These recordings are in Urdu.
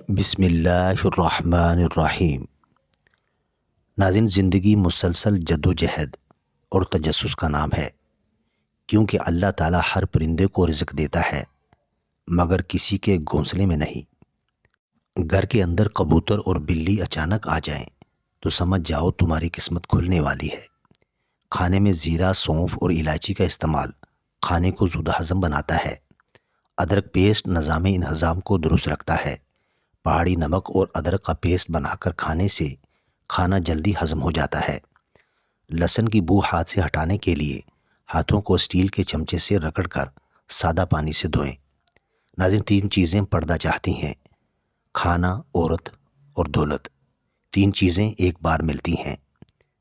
بسم اللہ الرحمن الرحیم۔ ناظرین، زندگی مسلسل جد و جہد اور تجسس کا نام ہے، کیونکہ اللہ تعالیٰ ہر پرندے کو رزق دیتا ہے مگر کسی کے گھونسلے میں نہیں۔ گھر کے اندر کبوتر اور بلی اچانک آ جائیں تو سمجھ جاؤ تمہاری قسمت کھلنے والی ہے۔ کھانے میں زیرہ، سونف اور الائچی کا استعمال کھانے کو زود ہضم بناتا ہے۔ ادرک پیسٹ نظام انہضام کو درست رکھتا ہے۔ پہاڑی نمک اور ادرک کا پیسٹ بنا کر کھانے سے کھانا جلدی ہضم ہو جاتا ہے۔ لہسن کی بو ہاتھ سے ہٹانے کے لیے ہاتھوں کو اسٹیل کے چمچے سے رگڑ کر سادہ پانی سے دھوئیں۔ ناظرین، 3 چیزیں پردہ چاہتی ہیں: کھانا، عورت اور دولت۔ 3 چیزیں ایک بار ملتی ہیں: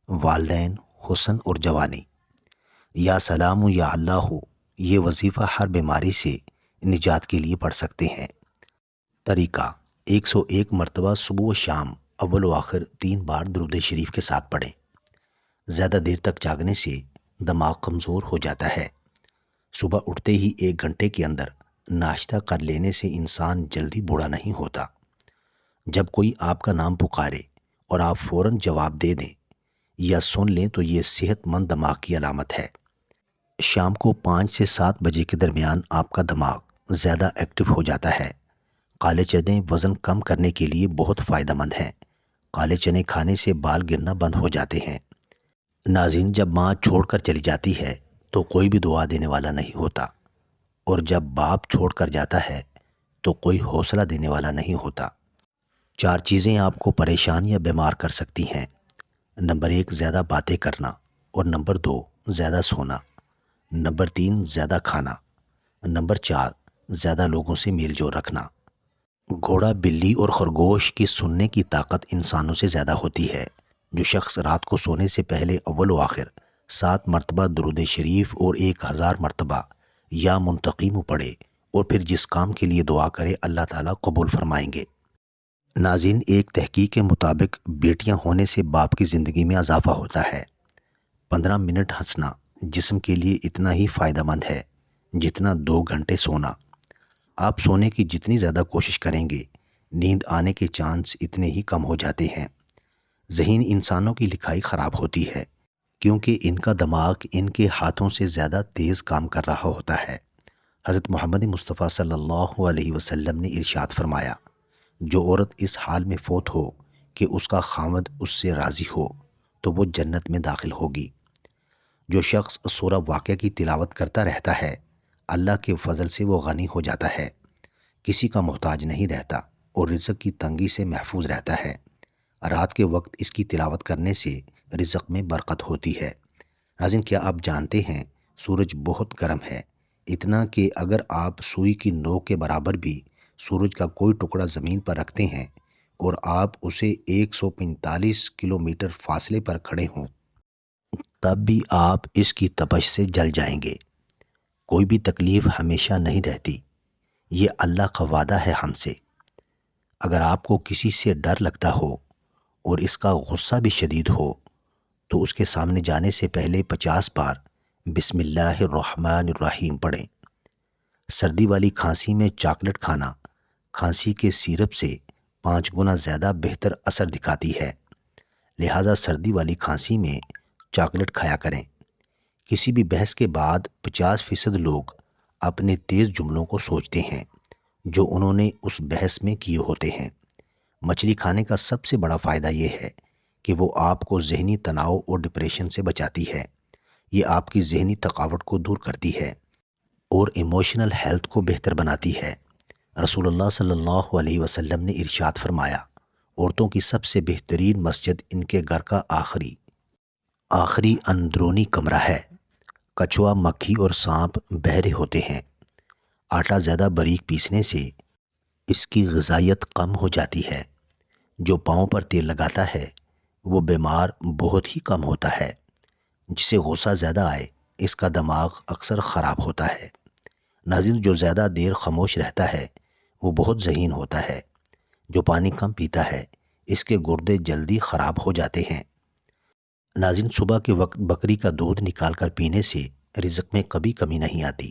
والدین، حسن اور جوانی۔ یا سلام یا اللہ، یہ وظیفہ ہر بیماری سے نجات کے لیے پڑھ سکتے ہیں۔ طریقہ: 101 مرتبہ صبح و شام اول و آخر 3 بار درود شریف کے ساتھ پڑھیں۔ زیادہ دیر تک جاگنے سے دماغ کمزور ہو جاتا ہے۔ صبح اٹھتے ہی 1 گھنٹے کے اندر ناشتہ کر لینے سے انسان جلدی بوڑھا نہیں ہوتا۔ جب کوئی آپ کا نام پکارے اور آپ فوراً جواب دے دیں یا سن لیں تو یہ صحت مند دماغ کی علامت ہے۔ شام کو 5 سے 7 بجے کے درمیان آپ کا دماغ زیادہ ایکٹیو ہو جاتا ہے۔ کالے چنے وزن کم کرنے کے لیے بہت فائدہ مند ہیں۔ کالے چنے کھانے سے بال گرنا بند ہو جاتے ہیں۔ ناظرین، جب ماں چھوڑ کر چلی جاتی ہے تو کوئی بھی دعا دینے والا نہیں ہوتا، اور جب باپ چھوڑ کر جاتا ہے تو کوئی حوصلہ دینے والا نہیں ہوتا۔ 4 چیزیں آپ کو پریشان یا بیمار کر سکتی ہیں: نمبر 1 زیادہ باتیں کرنا، اور نمبر 2 زیادہ سونا، نمبر 3 زیادہ کھانا، نمبر 4 زیادہ لوگوں سے میل جول رکھنا۔ گھوڑا، بلی اور خرگوش کی سننے کی طاقت انسانوں سے زیادہ ہوتی ہے۔ جو شخص رات کو سونے سے پہلے اول و آخر 7 مرتبہ درود شریف اور 1000 مرتبہ یا منتقیم پڑھے اور پھر جس کام کے لیے دعا کرے، اللہ تعالیٰ قبول فرمائیں گے۔ ناظرین، ایک تحقیق کے مطابق بیٹیاں ہونے سے باپ کی زندگی میں اضافہ ہوتا ہے۔ 15 منٹ ہنسنا جسم کے لیے اتنا ہی فائدہ مند ہے جتنا 2 گھنٹے سونا۔ آپ سونے کی جتنی زیادہ کوشش کریں گے، نیند آنے کے چانس اتنے ہی کم ہو جاتے ہیں۔ ذہین انسانوں کی لکھائی خراب ہوتی ہے کیونکہ ان کا دماغ ان کے ہاتھوں سے زیادہ تیز کام کر رہا ہوتا ہے۔ حضرت محمد مصطفیٰ صلی اللہ علیہ وسلم نے ارشاد فرمایا: جو عورت اس حال میں فوت ہو کہ اس کا خاوند اس سے راضی ہو تو وہ جنت میں داخل ہوگی۔ جو شخص سورہ واقعہ کی تلاوت کرتا رہتا ہے، اللہ کے فضل سے وہ غنی ہو جاتا ہے، کسی کا محتاج نہیں رہتا اور رزق کی تنگی سے محفوظ رہتا ہے۔ رات کے وقت اس کی تلاوت کرنے سے رزق میں برکت ہوتی ہے۔ ناظرین، کیا آپ جانتے ہیں سورج بہت گرم ہے، اتنا کہ اگر آپ سوئی کی نوک کے برابر بھی سورج کا کوئی ٹکڑا زمین پر رکھتے ہیں اور آپ اسے 145 کلومیٹر فاصلے پر کھڑے ہوں تب بھی آپ اس کی تپش سے جل جائیں گے۔ کوئی بھی تکلیف ہمیشہ نہیں رہتی، یہ اللہ کا وعدہ ہے ہم سے۔ اگر آپ کو کسی سے ڈر لگتا ہو اور اس کا غصہ بھی شدید ہو تو اس کے سامنے جانے سے پہلے 50 بار بسم اللہ الرحمن الرحیم پڑھیں۔ سردی والی کھانسی میں چاکلیٹ کھانا کھانسی کے سیرپ سے 5 گنا زیادہ بہتر اثر دکھاتی ہے، لہذا سردی والی کھانسی میں چاکلیٹ کھایا کریں۔ کسی بھی بحث کے بعد 50% لوگ اپنے تیز جملوں کو سوچتے ہیں جو انہوں نے اس بحث میں کیے ہوتے ہیں۔ مچھلی کھانے کا سب سے بڑا فائدہ یہ ہے کہ وہ آپ کو ذہنی تناؤ اور ڈپریشن سے بچاتی ہے۔ یہ آپ کی ذہنی تھکاوٹ کو دور کرتی ہے اور ایموشنل ہیلتھ کو بہتر بناتی ہے۔ رسول اللہ صلی اللہ علیہ وسلم نے ارشاد فرمایا: عورتوں کی سب سے بہترین مسجد ان کے گھر کا آخری اندرونی کمرہ ہے۔ کچھوا، مکھی اور سانپ بہرے ہوتے ہیں۔ آٹا زیادہ باریک پیسنے سے اس کی غذائیت کم ہو جاتی ہے۔ جو پاؤں پر تیل لگاتا ہے وہ بیمار بہت ہی کم ہوتا ہے۔ جسے غصہ زیادہ آئے اس کا دماغ اکثر خراب ہوتا ہے۔ ناظرین، جو زیادہ دیر خاموش رہتا ہے وہ بہت ذہین ہوتا ہے۔ جو پانی کم پیتا ہے اس کے گردے جلدی خراب ہو جاتے ہیں۔ ناظرین، صبح کے وقت بکری کا دودھ نکال کر پینے سے رزق میں کبھی کمی نہیں آتی۔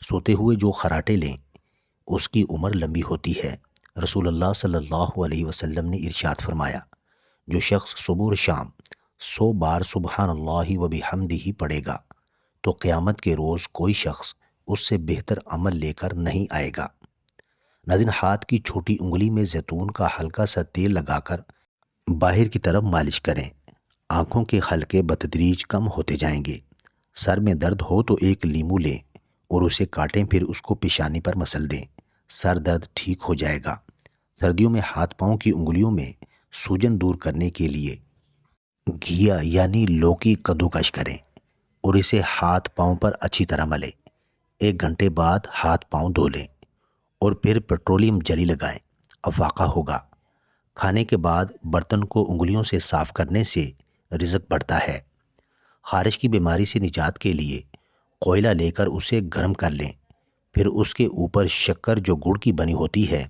سوتے ہوئے جو خراٹے لیں اس کی عمر لمبی ہوتی ہے۔ رسول اللہ صلی اللہ علیہ وسلم نے ارشاد فرمایا، جو شخص صبح و شام 100 بار سبحان اللہ و بحمدہ پڑھے گا تو قیامت کے روز کوئی شخص اس سے بہتر عمل لے کر نہیں آئے گا۔ ناظرین، ہاتھ کی چھوٹی انگلی میں زیتون کا ہلکا سا تیل لگا کر باہر کی طرف مالش کریں۔ آنکھوں کے حلقے بتدریج کم ہوتے جائیں گے۔ سر میں درد ہو تو ایک لیمو لیں اور اسے کاٹیں، پھر اس کو پیشانی پر مسل دیں۔ سر درد ٹھیک ہو جائے گا۔ سردیوں میں ہاتھ پاؤں کی انگلیوں میں سوجن دور کرنے کے لیے گھیا یعنی لوکی کدوکش کریں اور اسے ہاتھ پاؤں پر اچھی طرح ملیں۔ 1 گھنٹے بعد ہاتھ پاؤں دھو لیں اور پھر پیٹرولیم جلی لگائیں، افاقہ ہوگا۔ کھانے کے بعد برتن کو انگلیوں سے صاف کرنے سے رزق بڑھتا ہے۔ خارش کی بیماری سے نجات کے لیے کوئلہ لے کر اسے گرم کر لیں، پھر اس کے اوپر شکر جو گڑ کی بنی ہوتی ہے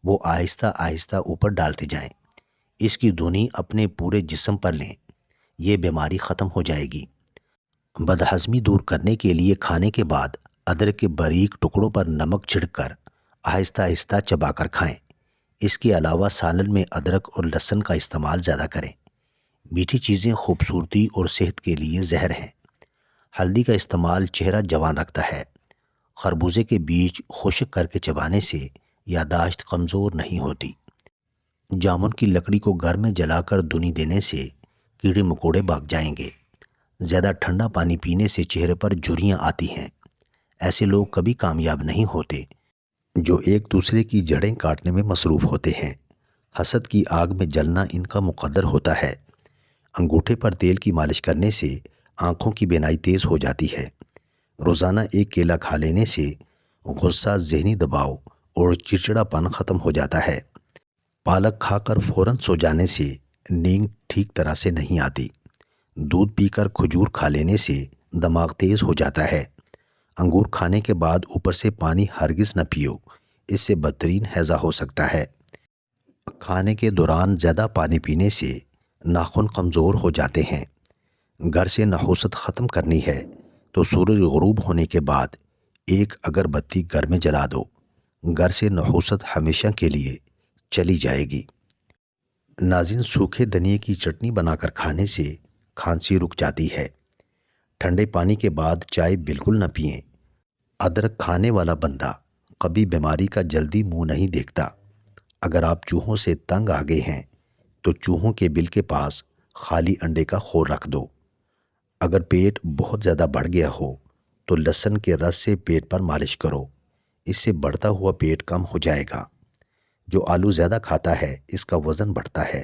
وہ آہستہ آہستہ اوپر ڈالتے جائیں۔ اس کی دھنی اپنے پورے جسم پر لیں، یہ بیماری ختم ہو جائے گی۔ بدہضمی دور کرنے کے لیے کھانے کے بعد ادرک کے باریک ٹکڑوں پر نمک چھڑک کر آہستہ آہستہ چبا کر کھائیں۔ اس کے علاوہ سالن میں ادرک اور لہسن کا استعمال زیادہ کریں۔ میٹھی چیزیں خوبصورتی اور صحت کے لیے زہر ہیں۔ ہلدی کا استعمال چہرہ جوان رکھتا ہے۔ خربوزے کے بیج خشک کر کے چبانے سے یادداشت کمزور نہیں ہوتی۔ جامن کی لکڑی کو گھر میں جلا کر دھنی دینے سے کیڑے مکوڑے بھاگ جائیں گے۔ زیادہ ٹھنڈا پانی پینے سے چہرے پر جھریاں آتی ہیں۔ ایسے لوگ کبھی کامیاب نہیں ہوتے جو ایک دوسرے کی جڑیں کاٹنے میں مصروف ہوتے ہیں۔ حسد کی آگ میں جلنا ان کا مقدر ہوتا ہے۔ انگوٹھے پر تیل کی مالش کرنے سے آنکھوں کی بینائی تیز ہو جاتی ہے۔ روزانہ ایک کیلا کھا لینے سے غصہ، ذہنی دباؤ اور چڑچڑا پن ختم ہو جاتا ہے۔ پالک کھا کر فوراً سو جانے سے نیند ٹھیک طرح سے نہیں آتی۔ دودھ پی کر کھجور کھا لینے سے دماغ تیز ہو جاتا ہے۔ انگور کھانے کے بعد اوپر سے پانی ہرگز نہ پیو، اس سے بدترین ہیضہ ہو سکتا ہے۔ کھانے کے دوران زیادہ پانی پینے سے ناخن کمزور ہو جاتے ہیں۔ گھر سے نحوست ختم کرنی ہے تو سورج غروب ہونے کے بعد ایک اگربتی گھر میں جلا دو۔ گھر سے نحوست ہمیشہ کے لیے چلی جائے گی۔ ناظرین، سوکھے دھنیے کی چٹنی بنا کر کھانے سے کھانسی رک جاتی ہے۔ ٹھنڈے پانی کے بعد چائے بالکل نہ پئیں۔ ادرک کھانے والا بندہ کبھی بیماری کا جلدی منہ نہیں دیکھتا۔ اگر آپ چوہوں سے تنگ آ گئے ہیں تو چوہوں کے بل کے پاس خالی انڈے کا خور رکھ دو۔ اگر پیٹ بہت زیادہ بڑھ گیا ہو تو لہسن کے رس سے پیٹ پر مالش کرو، اس سے بڑھتا ہوا پیٹ کم ہو جائے گا۔ جو آلو زیادہ کھاتا ہے اس کا وزن بڑھتا ہے۔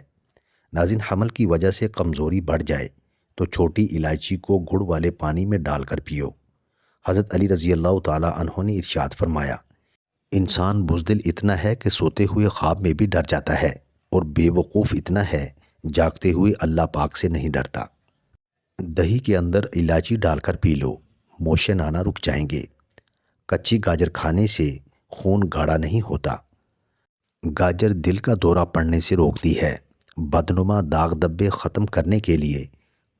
ناظرین، حمل کی وجہ سے کمزوری بڑھ جائے تو چھوٹی الائچی کو گڑ والے پانی میں ڈال کر پیو۔ حضرت علی رضی اللہ تعالی عنہ نے ارشاد فرمایا، انسان بزدل اتنا ہے کہ سوتے ہوئے خواب میں بھی ڈر جاتا ہے، اور بے وقوف اتنا ہے جاگتے ہوئے اللہ پاک سے نہیں ڈرتا۔ دہی کے اندر الائچی ڈال کر پی لو، موشن آنا رک جائیں گے۔ کچی گاجر کھانے سے خون گاڑھا نہیں ہوتا۔ گاجر دل کا دورہ پڑنے سے روکتی ہے۔ بدنما داغ دبے ختم کرنے کے لیے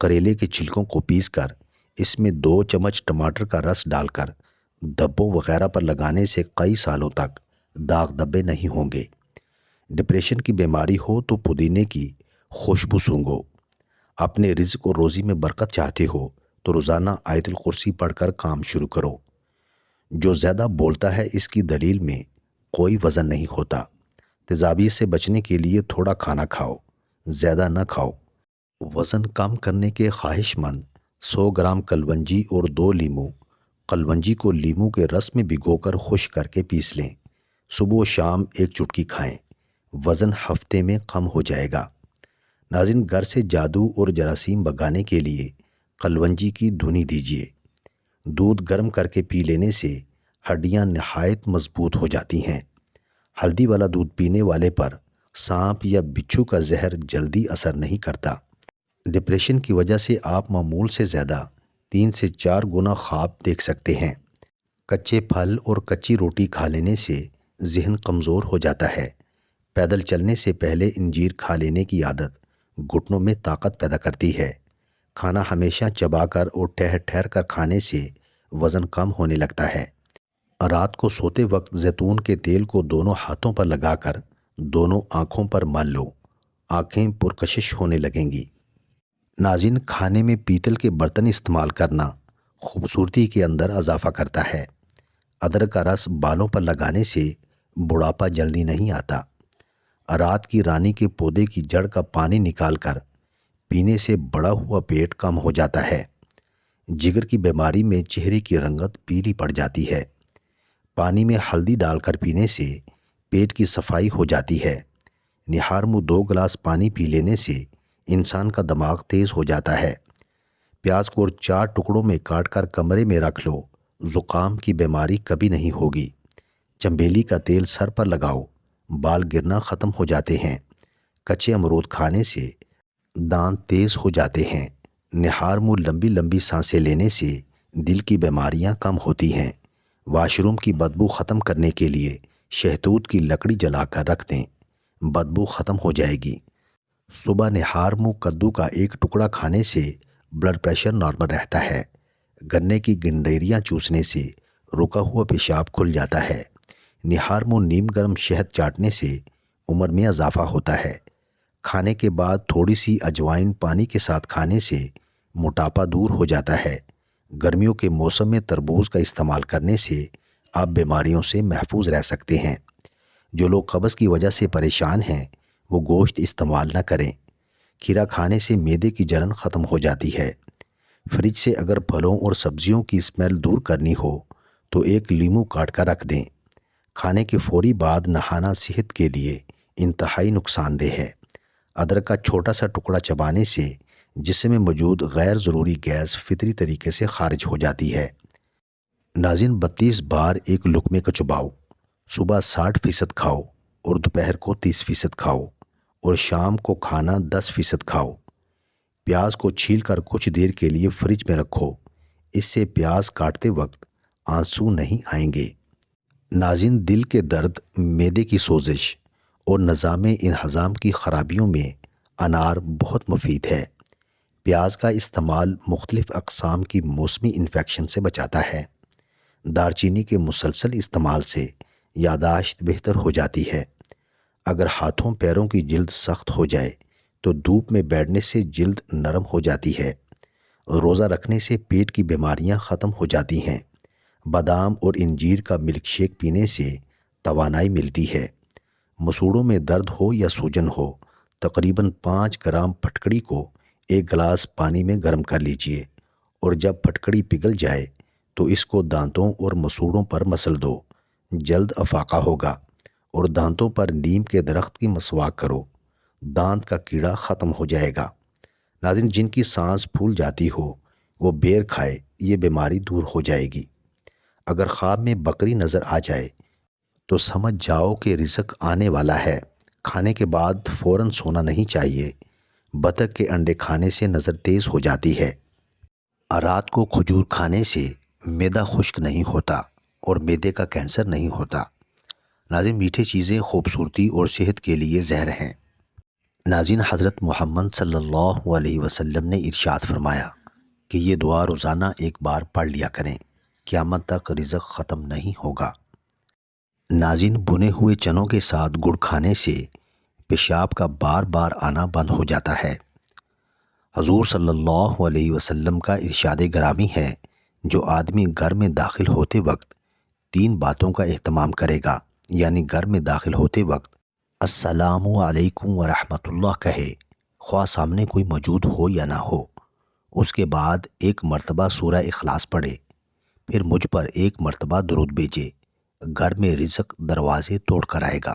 کریلے کے چھلکوں کو پیس کر اس میں 2 چمچ ٹماٹر کا رس ڈال کر دھبوں وغیرہ پر لگانے سے کئی سالوں تک داغ دبے نہیں ہوں گے۔ ڈپریشن کی بیماری ہو تو پودینے کی خوشبو سونگھو۔ اپنے رزق اور روزی میں برکت چاہتے ہو تو روزانہ آیت الکرسی پڑھ کر کام شروع کرو۔ جو زیادہ بولتا ہے اس کی دلیل میں کوئی وزن نہیں ہوتا۔ تیزابیت سے بچنے کے لیے تھوڑا کھانا کھاؤ، زیادہ نہ کھاؤ۔ وزن کم کرنے کے خواہش مند 100 گرام کلونجی اور 2 لیمو۔ کلونجی کو لیمو کے رس میں بھگو کر خشک کر کے پیس لیں۔ صبح و شام 1 چٹکی کھائیں، وزن ہفتے میں کم ہو جائے گا۔ ناظرین، گھر سے جادو اور جراثیم بھگانے کے لیے کلونجی کی دھنی دیجیے۔ دودھ گرم کر کے پی لینے سے ہڈیاں نہایت مضبوط ہو جاتی ہیں۔ ہلدی والا دودھ پینے والے پر سانپ یا بچھو کا زہر جلدی اثر نہیں کرتا۔ ڈپریشن کی وجہ سے آپ معمول سے زیادہ 3 سے 4 گنا خواب دیکھ سکتے ہیں۔ کچے پھل اور کچی روٹی کھا لینے سے ذہن کمزور ہو جاتا ہے۔ پیدل چلنے سے پہلے انجیر کھا لینے کی عادت گھٹنوں میں طاقت پیدا کرتی ہے۔ کھانا ہمیشہ چبا کر اور ٹھہر ٹھہر کر کھانے سے وزن کم ہونے لگتا ہے۔ رات کو سوتے وقت زیتون کے تیل کو دونوں ہاتھوں پر لگا کر دونوں آنکھوں پر مل لو، آنکھیں پرکشش ہونے لگیں گی۔ ناظرین، کھانے میں پیتل کے برتن استعمال کرنا خوبصورتی کے اندر اضافہ کرتا ہے۔ ادرک کا رس بالوں پر لگانے سے بڑھاپا جلدی نہیں آتا۔ رات کی رانی کے پودے کی جڑ کا پانی نکال کر پینے سے بڑا ہوا پیٹ کم ہو جاتا ہے۔ جگر کی بیماری میں چہرے کی رنگت پیلی پڑ جاتی ہے۔ پانی میں ہلدی ڈال کر پینے سے پیٹ کی صفائی ہو جاتی ہے۔ نہار منہ 2 گلاس پانی پی لینے سے انسان کا دماغ تیز ہو جاتا ہے۔ پیاز کو 4 ٹکڑوں میں کاٹ کر کمرے میں رکھ لو، زکام کی بیماری کبھی نہیں ہوگی۔ چنبیلی کا تیل سر پر لگاؤ، بال گرنا ختم ہو جاتے ہیں۔ کچے امرود کھانے سے دانت تیز ہو جاتے ہیں۔ نہار منہ لمبی لمبی سانسیں لینے سے دل کی بیماریاں کم ہوتی ہیں۔ واش روم کی بدبو ختم کرنے کے لیے شہتوت کی لکڑی جلا کر رکھ دیں، بدبو ختم ہو جائے گی۔ صبح نہار منہ کدو کا 1 ٹکڑا کھانے سے بلڈ پریشر نارمل رہتا ہے۔ گنے کی گنڈیریاں چوسنے سے رکا ہوا پیشاب کھل جاتا ہے۔ نہار منہ نیم گرم شہد چاٹنے سے عمر میں اضافہ ہوتا ہے۔ کھانے کے بعد تھوڑی سی اجوائن پانی کے ساتھ کھانے سے موٹاپا دور ہو جاتا ہے۔ گرمیوں کے موسم میں تربوز کا استعمال کرنے سے آپ بیماریوں سے محفوظ رہ سکتے ہیں۔ جو لوگ قبض کی وجہ سے پریشان ہیں وہ گوشت استعمال نہ کریں۔ کھیرا کھانے سے معدے کی جلن ختم ہو جاتی ہے۔ فریج سے اگر پھلوں اور سبزیوں کی اسمیل دور کرنی ہو تو 1 لیمو کاٹ کر رکھ دیں۔ کھانے کے فوری بعد نہانا صحت کے لیے انتہائی نقصان دہ ہے۔ ادرک کا چھوٹا سا ٹکڑا چبانے سے جسم میں موجود غیر ضروری گیس فطری طریقے سے خارج ہو جاتی ہے۔ ناظرین، 32 بار ایک لقمے کو چباؤ۔ صبح 60% کھاؤ اور دوپہر کو 30% کھاؤ اور شام کو کھانا 10% کھاؤ۔ پیاز کو چھیل کر کچھ دیر کے لیے فریج میں رکھو، اس سے پیاز کاٹتے وقت آنسو نہیں آئیں گے۔ ناظرین، دل کے درد، معدے کی سوزش اور نظام انہضام کی خرابیوں میں انار بہت مفید ہے۔ پیاز کا استعمال مختلف اقسام کی موسمی انفیکشن سے بچاتا ہے۔ دارچینی کے مسلسل استعمال سے یادداشت بہتر ہو جاتی ہے۔ اگر ہاتھوں پیروں کی جلد سخت ہو جائے تو دھوپ میں بیٹھنے سے جلد نرم ہو جاتی ہے۔ روزہ رکھنے سے پیٹ کی بیماریاں ختم ہو جاتی ہیں۔ بادام اور انجیر کا ملک شیک پینے سے توانائی ملتی ہے۔ مسوڑوں میں درد ہو یا سوجن ہو، تقریباً 5 گرام پھٹکڑی کو 1 گلاس پانی میں گرم کر لیجئے اور جب پھٹکڑی پگھل جائے تو اس کو دانتوں اور مسوڑوں پر مسل دو، جلد افاقہ ہوگا۔ اور دانتوں پر نیم کے درخت کی مسواک کرو، دانت کا کیڑا ختم ہو جائے گا۔ ناظرین، جن کی سانس پھول جاتی ہو وہ بیر کھائے، یہ بیماری دور ہو جائے گی۔ اگر خواب میں بکری نظر آ جائے تو سمجھ جاؤ کہ رزق آنے والا ہے۔ کھانے کے بعد فوراً سونا نہیں چاہیے۔ بطخ کے انڈے کھانے سے نظر تیز ہو جاتی ہے۔ رات کو کھجور کھانے سے معدہ خشک نہیں ہوتا اور معدے کا کینسر نہیں ہوتا۔ ناظرین، میٹھے چیزیں خوبصورتی اور صحت کے لیے زہر ہیں۔ ناظرین، حضرت محمد صلی اللہ علیہ وسلم نے ارشاد فرمایا کہ یہ دعا روزانہ 1 بار پڑھ لیا کریں، قیامت تک رزق ختم نہیں ہوگا۔ ناظرین، بھنے ہوئے چنوں کے ساتھ گڑ کھانے سے پیشاب کا بار بار آنا بند ہو جاتا ہے۔ حضور صلی اللہ علیہ وسلم کا ارشاد گرامی ہے، جو آدمی گھر میں داخل ہوتے وقت 3 باتوں کا اہتمام کرے گا، یعنی گھر میں داخل ہوتے وقت السلام علیکم ورحمۃ اللہ کہے، خواہ سامنے کوئی موجود ہو یا نہ ہو۔ اس کے بعد 1 مرتبہ سورہ اخلاص پڑھے، پھر مجھ پر 1 مرتبہ درود بھیجے، گھر میں رزق دروازے توڑ کر آئے گا۔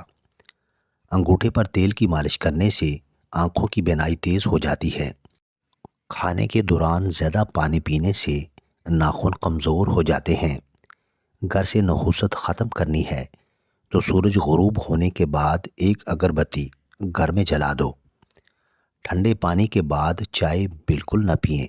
انگوٹھے پر تیل کی مالش کرنے سے آنکھوں کی بینائی تیز ہو جاتی ہے۔ کھانے کے دوران زیادہ پانی پینے سے ناخن کمزور ہو جاتے ہیں۔ گھر سے نحوست ختم کرنی ہے تو سورج غروب ہونے کے بعد 1 اگربتی گھر میں جلا دو۔ ٹھنڈے پانی کے بعد چائے بالکل نہ پئیں۔